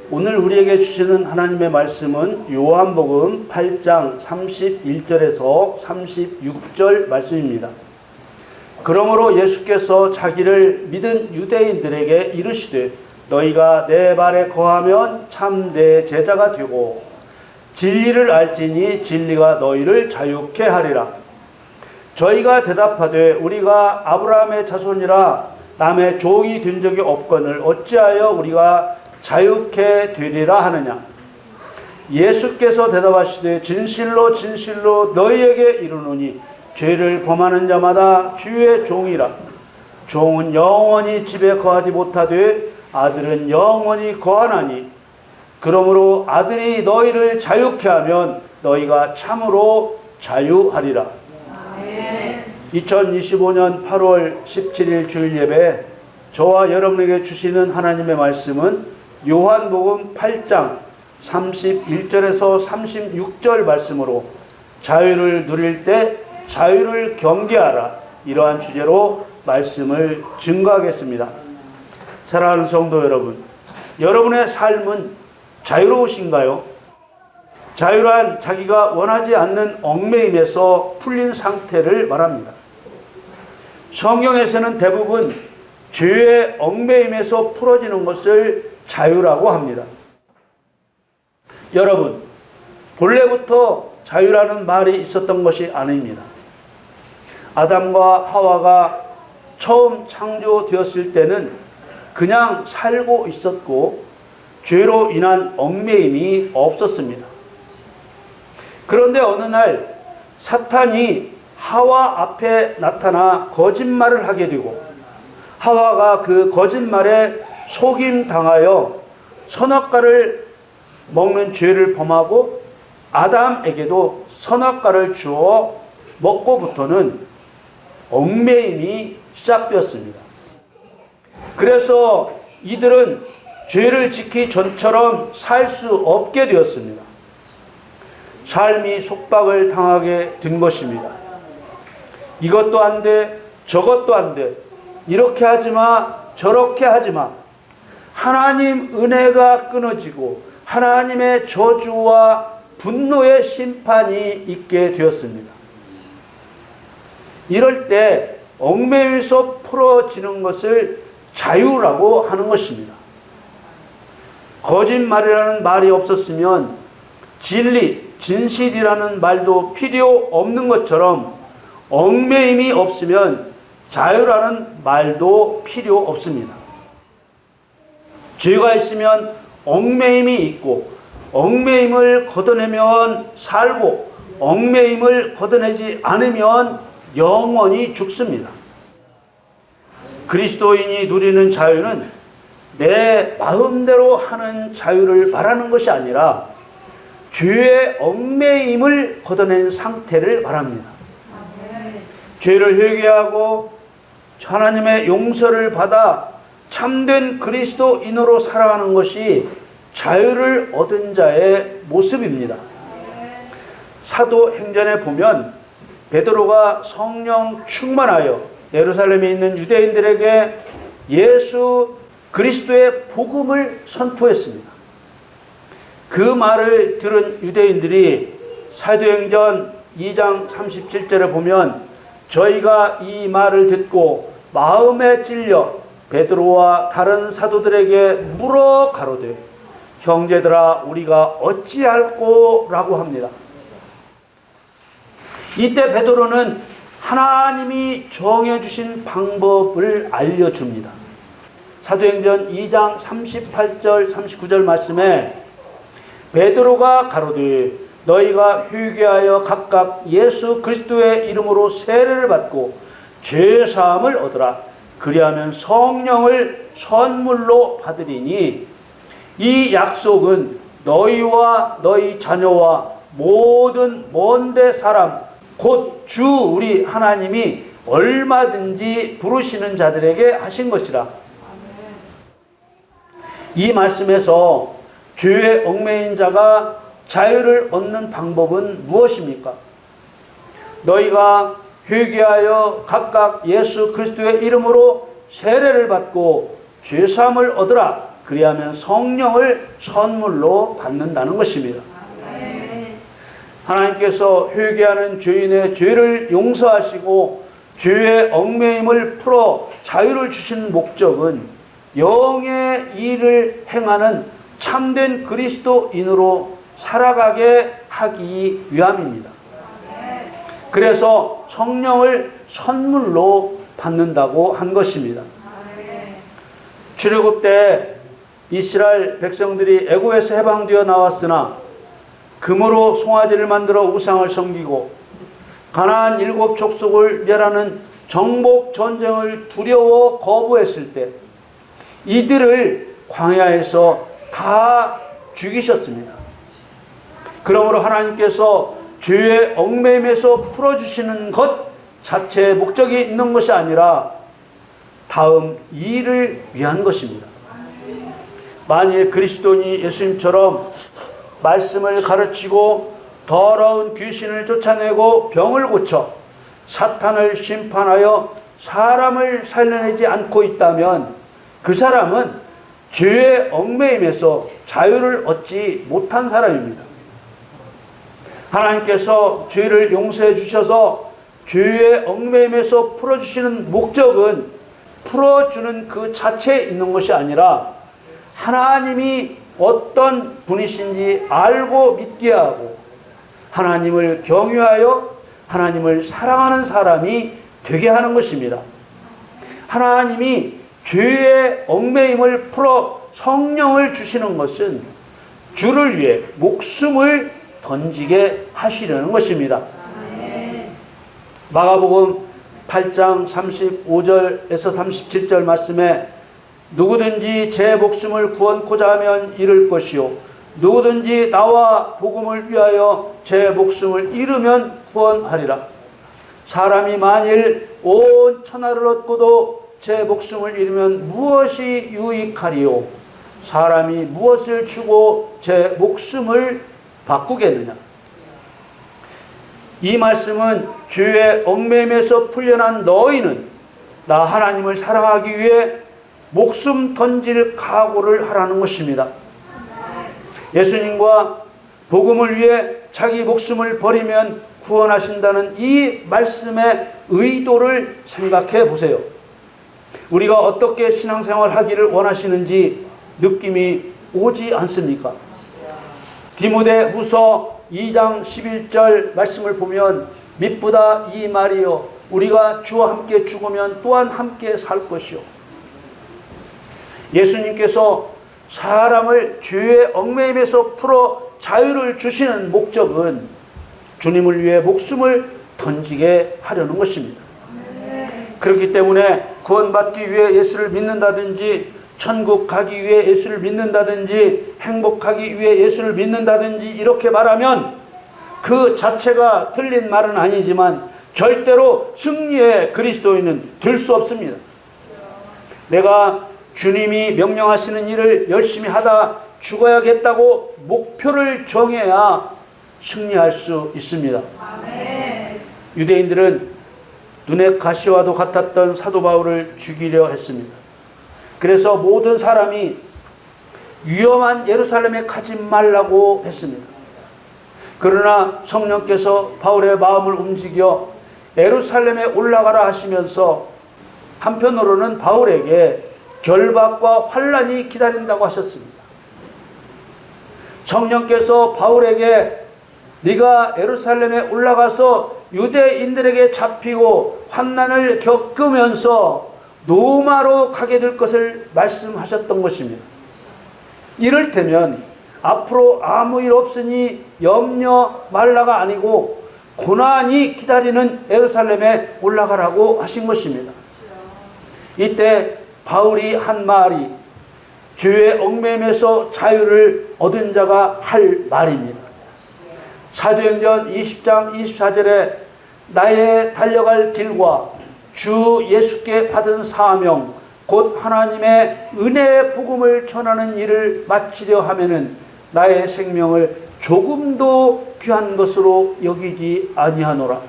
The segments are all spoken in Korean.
오늘 우리에게 주시는 하나님의 말씀은 요한복음 8장 31절에서 36절 말씀입니다. 그러므로 예수께서 자기를 믿은 유대인들에게 이르시되 너희가 내 말에 거하면 참 내 제자가 되고 진리를 알지니 진리가 너희를 자유케 하리라. 저희가 대답하되 우리가 아브라함의 자손이라 남의 종이 된 적이 없거늘 어찌하여 우리가 자유케 되리라 하느냐. 예수께서 대답하시되 진실로 진실로 너희에게 이르노니 죄를 범하는 자마다 주의 종이라. 종은 영원히 집에 거하지 못하되 아들은 영원히 거하나니 그러므로 아들이 너희를 자유케 하면 너희가 참으로 자유하리라. 2025년 8월 17일 주일 예배 저와 여러분에게 주시는 하나님의 말씀은 요한복음 8장 31절에서 36절 말씀으로 자유를 누릴 때 자유를 경계하라, 이러한 주제로 말씀을 증거하겠습니다. 사랑하는 성도 여러분, 여러분의 삶은 자유로우신가요? 자유란 자기가 원하지 않는 얽매임에서 풀린 상태를 말합니다. 성경에서는 대부분 죄의 얽매임에서 풀어지는 것을 자유라고 합니다. 여러분, 본래부터 자유라는 말이 있었던 것이 아닙니다. 아담과 하와가 처음 창조되었을 때는 그냥 살고 있었고 죄로 인한 얽매임이 없었습니다. 그런데 어느 날 사탄이 하와 앞에 나타나 거짓말을 하게 되고 하와가 그 거짓말에 속임당하여 선악과를 먹는 죄를 범하고 아담에게도 선악과를 주어 먹고부터는 얽매임이 시작되었습니다. 그래서 이들은 죄를 지키기 전처럼 살 수 없게 되었습니다. 삶이 속박을 당하게 된 것입니다. 이것도 안 돼, 저것도 안 돼, 이렇게 하지 마, 저렇게 하지 마. 하나님 은혜가 끊어지고 하나님의 저주와 분노의 심판이 있게 되었습니다. 이럴 때 얽매임에서 풀어지는 것을 자유라고 하는 것입니다. 거짓말이라는 말이 없었으면 진리, 진실이라는 말도 필요 없는 것처럼 얽매임이 없으면 자유라는 말도 필요 없습니다. 죄가 있으면 얽매임이 있고 얽매임을 걷어내면 살고 얽매임을 걷어내지 않으면 영원히 죽습니다. 그리스도인이 누리는 자유는 내 마음대로 하는 자유를 말하는 것이 아니라 죄의 얽매임을 걷어낸 상태를 말합니다. 죄를 회개하고 하나님의 용서를 받아 참된 그리스도인으로 살아가는 것이 자유를 얻은 자의 모습입니다. 사도행전에 보면 베드로가 성령 충만하여 예루살렘에 있는 유대인들에게 예수 그리스도의 복음을 선포했습니다. 그 말을 들은 유대인들이 사도행전 2장 37절에 보면 저희가 이 말을 듣고 마음에 찔려 베드로와 다른 사도들에게 물어 가로되 형제들아 우리가 어찌할꼬 라고 합니다. 이때 베드로는 하나님이 정해주신 방법을 알려줍니다. 사도행전 2장 38절 39절 말씀에 베드로가 가로되 너희가 회개하여 각각 예수 그리스도의 이름으로 세례를 받고 죄사함을 얻으라. 그리하면 성령을 선물로 받으리니 이 약속은 너희와 너희 자녀와 모든 먼데 사람 곧 주 우리 하나님이 얼마든지 부르시는 자들에게 하신 것이라. 이 말씀에서 죄의 얽매인 자가 자유를 얻는 방법은 무엇입니까? 너희가 회개하여 각각 예수 그리스도의 이름으로 세례를 받고 죄사함을 얻으라. 그리하면 성령을 선물로 받는다는 것입니다. 하나님께서 회개하는 죄인의 죄를 용서하시고 죄의 얽매임을 풀어 자유를 주신 목적은 영의 일을 행하는 참된 그리스도인으로 살아가게 하기 위함입니다. 그래서 성령을 선물로 받는다고 한 것입니다. 출애굽 때 이스라엘 백성들이 애굽에서 해방되어 나왔으나 금으로 송아지를 만들어 우상을 섬기고 가나안 7 족속을 멸하는 정복 전쟁을 두려워 거부했을 때 이들을 광야에서 다 죽이셨습니다. 그러므로 하나님께서 죄의 얽매임에서 풀어주시는 것 자체의 목적이 있는 것이 아니라 다음 일을 위한 것입니다. 만일 그리스도인이 예수님처럼 말씀을 가르치고 더러운 귀신을 쫓아내고 병을 고쳐 사탄을 심판하여 사람을 살려내지 않고 있다면 그 사람은 죄의 얽매임에서 자유를 얻지 못한 사람입니다. 하나님께서 죄를 용서해 주셔서 죄의 얽매임에서 풀어주시는 목적은 풀어주는 그 자체에 있는 것이 아니라 하나님이 어떤 분이신지 알고 믿게 하고 하나님을 경외하여 하나님을 사랑하는 사람이 되게 하는 것입니다. 하나님이 죄의 얽매임을 풀어 성령을 주시는 것은 주를 위해 목숨을 던지게 하시려는 것입니다. 마가복음 8장 35절에서 37절 말씀에 누구든지 제 목숨을 구원코자 하면 잃을 것이요 누구든지 나와 복음을 위하여 제 목숨을 잃으면 구원하리라. 사람이 만일 온 천하를 얻고도 제 목숨을 잃으면 무엇이 유익하리요? 사람이 무엇을 주고 제 목숨을 바꾸겠느냐? 이 말씀은 죄의 얽매임에서 풀려난 너희는 나 하나님을 사랑하기 위해 목숨 던질 각오를 하라는 것입니다. 예수님과 복음을 위해 자기 목숨을 버리면 구원하신다는 이 말씀의 의도를 생각해 보세요. 우리가 어떻게 신앙생활 하기를 원하시는지 느낌이 오지 않습니까? 디모데 후서 2장 11절 말씀을 보면 mit보다 이 말이요 우리가 주와 함께 죽으면 또한 함께 살 것이요. 예수님께서 사람을 죄의 얽매임에서 풀어 자유를 주시는 목적은 주님을 위해 목숨을 던지게 하려는 것입니다. 그렇기 때문에 구원받기 위해 예수를 믿는다든지 천국 가기 위해 예수를 믿는다든지 행복하기 위해 예수를 믿는다든지 이렇게 말하면 그 자체가 틀린 말은 아니지만 절대로 승리의 그리스도인은 될 수 없습니다. 내가 주님이 명령하시는 일을 열심히 하다 죽어야겠다고 목표를 정해야 승리할 수 있습니다. 유대인들은 눈의 가시와도 같았던 사도 바울을 죽이려 했습니다. 그래서 모든 사람이 위험한 예루살렘에 가지 말라고 했습니다. 그러나 성령께서 바울의 마음을 움직여 예루살렘에 올라가라 하시면서 한편으로는 바울에게 결박과 환난이 기다린다고 하셨습니다. 성령께서 바울에게 네가 예루살렘에 올라가서 유대인들에게 잡히고 환난을 겪으면서 로마로 가게 될 것을 말씀하셨던 것입니다. 이를테면 앞으로 아무 일 없으니 염려 말라가 아니고 고난이 기다리는 예루살렘에 올라가라고 하신 것입니다. 이때 바울이 한 말이 죄의 얽매임에서 자유를 얻은 자가 할 말입니다. 사도행전 20장 24절에 나의 달려갈 길과 주 예수께 받은 사명 곧 하나님의 은혜의 복음을 전하는 일을 마치려 하면은 나의 생명을 조금도 귀한 것으로 여기지 아니하노라.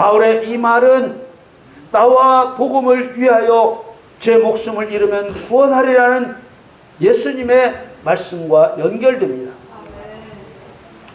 바울의 이 말은 나와 복음을 위하여 제 목숨을 잃으면 구원하리라는 예수님의 말씀과 연결됩니다.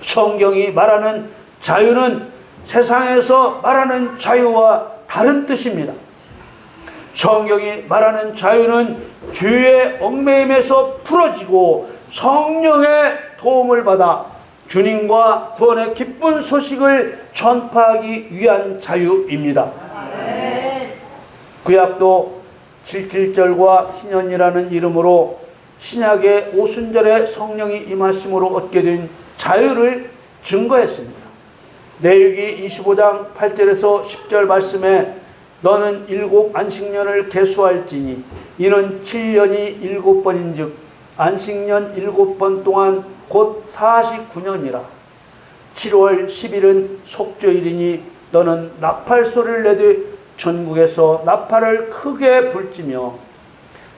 성경이 말하는 자유는 세상에서 말하는 자유와 다른 뜻입니다. 성경이 말하는 자유는 죄의 얽매임에서 풀어지고 성령의 도움을 받아 주님과 구원의 기쁜 소식을 전파하기 위한 자유입니다. 구약도 77절과 희년이라는 이름으로 신약의 오순절에 성령이 임하심으로 얻게 된 자유를 증거했습니다. 레위기 25장 8절에서 10절 말씀에 너는 7 안식년을 계수할지니 이는 7년이 7번인즉 안식년 7번 동안 곧 49년이라. 7월 10일은 속죄일이니 너는 나팔 소리를 내되 전국에서 나팔을 크게 불지며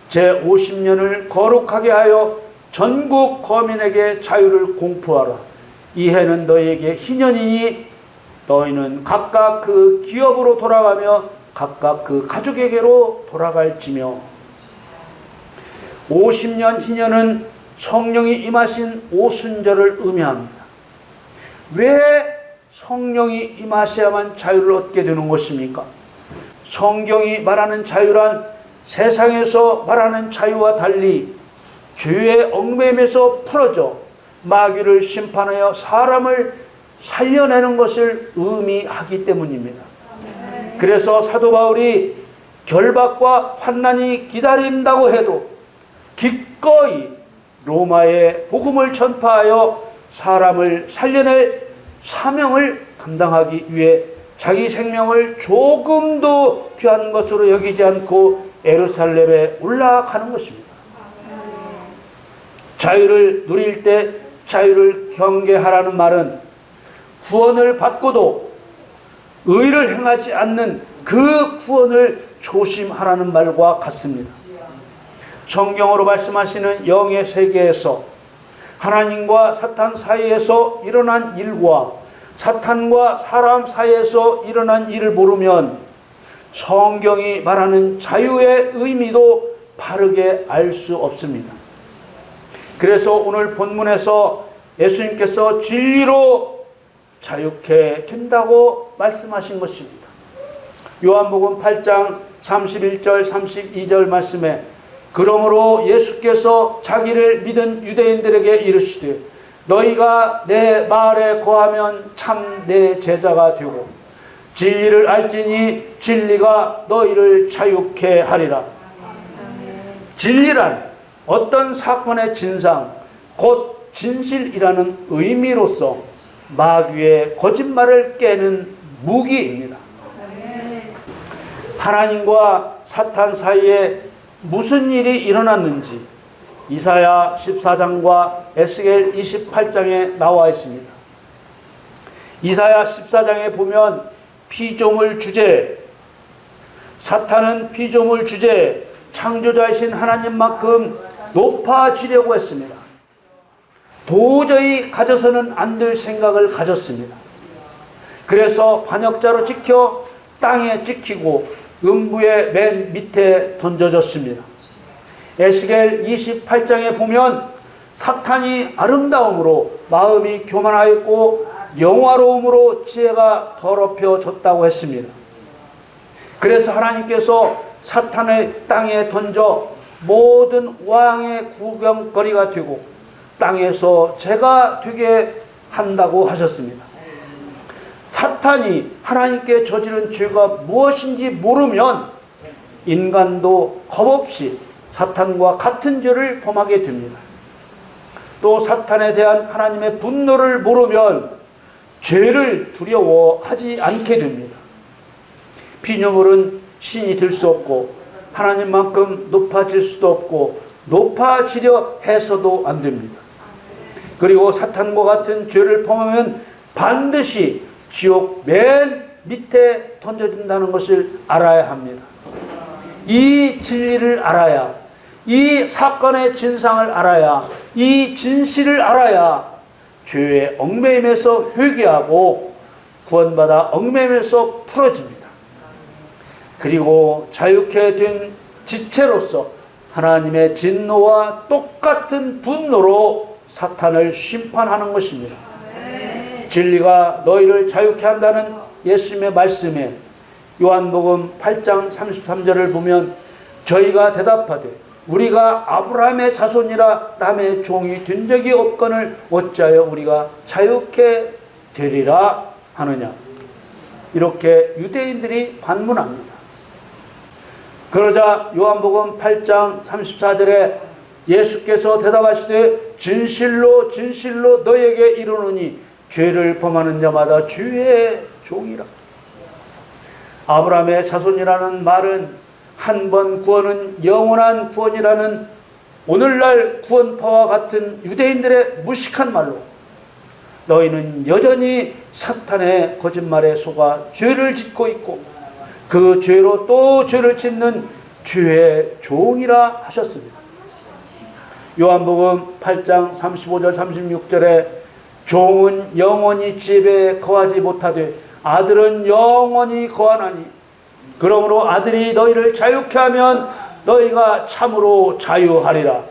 제50년을 거룩하게 하여 전국 거민에게 자유를 공포하라. 이 해는 너희에게 희년이니 너희는 각각 그 기업으로 돌아가며 각각 그 가족에게로 돌아갈지며. 50년 희년은 성령이 임하신 오순절을 의미합니다. 왜 성령이 임하셔야만 자유를 얻게 되는 것입니까? 성경이 말하는 자유란 세상에서 말하는 자유와 달리 죄의 얽매임에서 풀어져 마귀를 심판하여 사람을 살려내는 것을 의미하기 때문입니다. 그래서 사도 바울이 결박과 환난이 기다린다고 해도 기꺼이 로마에 복음을 전파하여 사람을 살려낼 사명을 감당하기 위해 자기 생명을 조금도 귀한 것으로 여기지 않고 예루살렘에 올라가는 것입니다. 자유를 누릴 때 자유를 경계하라는 말은 구원을 받고도 의를 행하지 않는 그 구원을 조심하라는 말과 같습니다. 성경으로 말씀하시는 영의 세계에서 하나님과 사탄 사이에서 일어난 일과 사탄과 사람 사이에서 일어난 일을 모르면 성경이 말하는 자유의 의미도 바르게 알 수 없습니다. 그래서 오늘 본문에서 예수님께서 진리로 자유케 된다고 말씀하신 것입니다. 요한복음 8장 31절 32절 말씀에 그러므로 예수께서 자기를 믿은 유대인들에게 이르시되 너희가 내 말에 거하면 참 내 제자가 되고 진리를 알지니 진리가 너희를 자유케 하리라. 진리란 어떤 사건의 진상 곧 진실이라는 의미로서 마귀의 거짓말을 깨는 무기입니다. 하나님과 사탄 사이에 무슨 일이 일어났는지 이사야 14장과 에스겔 28장에 나와 있습니다. 이사야 14장에 보면 피조물 주제, 사탄은 피조물 주제, 창조자이신 하나님만큼 높아지려고 했습니다. 도저히 가져서는 안 될 생각을 가졌습니다. 그래서 반역자로 찍혀 땅에 찍히고 음부의 맨 밑에 던져졌습니다. 에스겔 28장에 보면 사탄이 아름다움으로 마음이 교만하였고 영화로움으로 지혜가 더럽혀졌다고 했습니다. 그래서 하나님께서 사탄을 땅에 던져 모든 왕의 구경거리가 되고 땅에서 죄가 되게 한다고 하셨습니다. 사탄이 하나님께 저지른 죄가 무엇인지 모르면 인간도 겁없이 사탄과 같은 죄를 범하게 됩니다. 또 사탄에 대한 하나님의 분노를 모르면 죄를 두려워하지 않게 됩니다. 피조물은 신이 될 수 없고 하나님만큼 높아질 수도 없고 높아지려 해서도 안 됩니다. 그리고 사탄과 같은 죄를 범하면 반드시 지옥 맨 밑에 던져진다는 것을 알아야 합니다. 이 진리를 알아야, 이 사건의 진상을 알아야, 이 진실을 알아야 죄의 얽매임에서 회개하고 구원받아 얽매임에서 풀어집니다. 그리고 자유케 된 지체로서 하나님의 진노와 똑같은 분노로 사탄을 심판하는 것입니다. 진리가 너희를 자유케 한다는 예수님의 말씀에 요한복음 8장 33절을 보면 저희가 대답하되 우리가 아브라함의 자손이라 남의 종이 된 적이 없거늘 어찌하여 우리가 자유케 되리라 하느냐. 이렇게 유대인들이 반문합니다. 그러자 요한복음 8장 34절에 예수께서 대답하시되 진실로 진실로 너에게 이르노니 죄를 범하는 자마다 주의 종이라. 아브라함의 자손이라는 말은 한 번 구원은 영원한 구원이라는 오늘날 구원파와 같은 유대인들의 무식한 말로 너희는 여전히 사탄의 거짓말에 속아 죄를 짓고 있고 그 죄로 또 죄를 짓는 주의 종이라 하셨습니다. 요한복음 8장 35절 36절에 종은 영원히 집에 거하지 못하되 아들은 영원히 거하나니 그러므로 아들이 너희를 자유케 하면 너희가 참으로 자유하리라.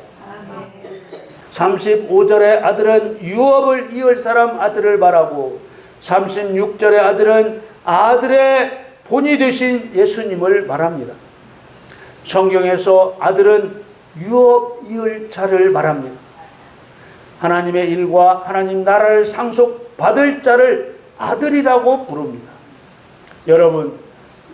35절에 아들은 유업을 이을 사람 아들을 말하고 36절에 아들은 아들의 본이 되신 예수님을 말합니다. 성경에서 아들은 유업 이을 자를 말합니다. 하나님의 일과 하나님 나라를 상속받을 자를 아들이라고 부릅니다. 여러분,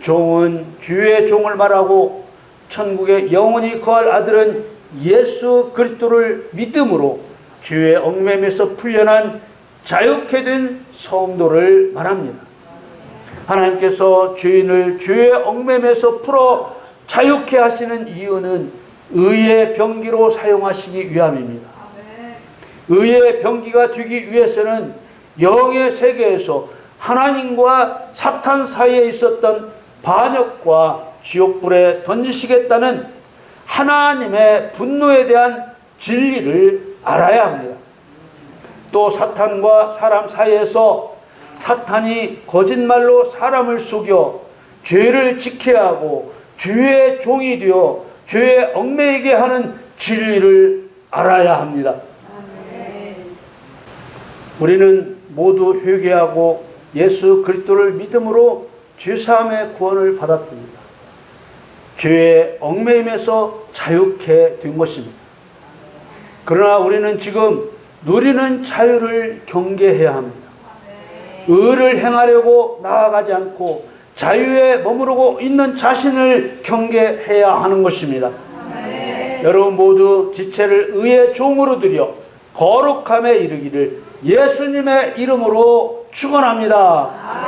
종은 주의 종을 말하고 천국에 영원히 거할 아들은 예수 그리스도를 믿음으로 주의 얽매임에서 풀려난 자유케 된 성도를 말합니다. 하나님께서 죄인을 주의 얽매임에서 풀어 자유케 하시는 이유는 의의 병기로 사용하시기 위함입니다. 의의 병기가 되기 위해서는 영의 세계에서 하나님과 사탄 사이에 있었던 반역과 지옥불에 던지시겠다는 하나님의 분노에 대한 진리를 알아야 합니다. 또 사탄과 사람 사이에서 사탄이 거짓말로 사람을 속여 죄를 지게 하고 죄의 종이 되어 죄에 얽매이게 하는 진리를 알아야 합니다. 우리는 모두 회개하고 예수 그리스도를 믿음으로 죄사함의 구원을 받았습니다. 죄의 얽매임에서 자유케 된 것입니다. 그러나 우리는 지금 누리는 자유를 경계해야 합니다. 의를 행하려고 나아가지 않고 자유에 머무르고 있는 자신을 경계해야 하는 것입니다. 여러분 모두 지체를 의의 종으로 드려 거룩함에 이르기를 예수님의 이름으로 축원합니다.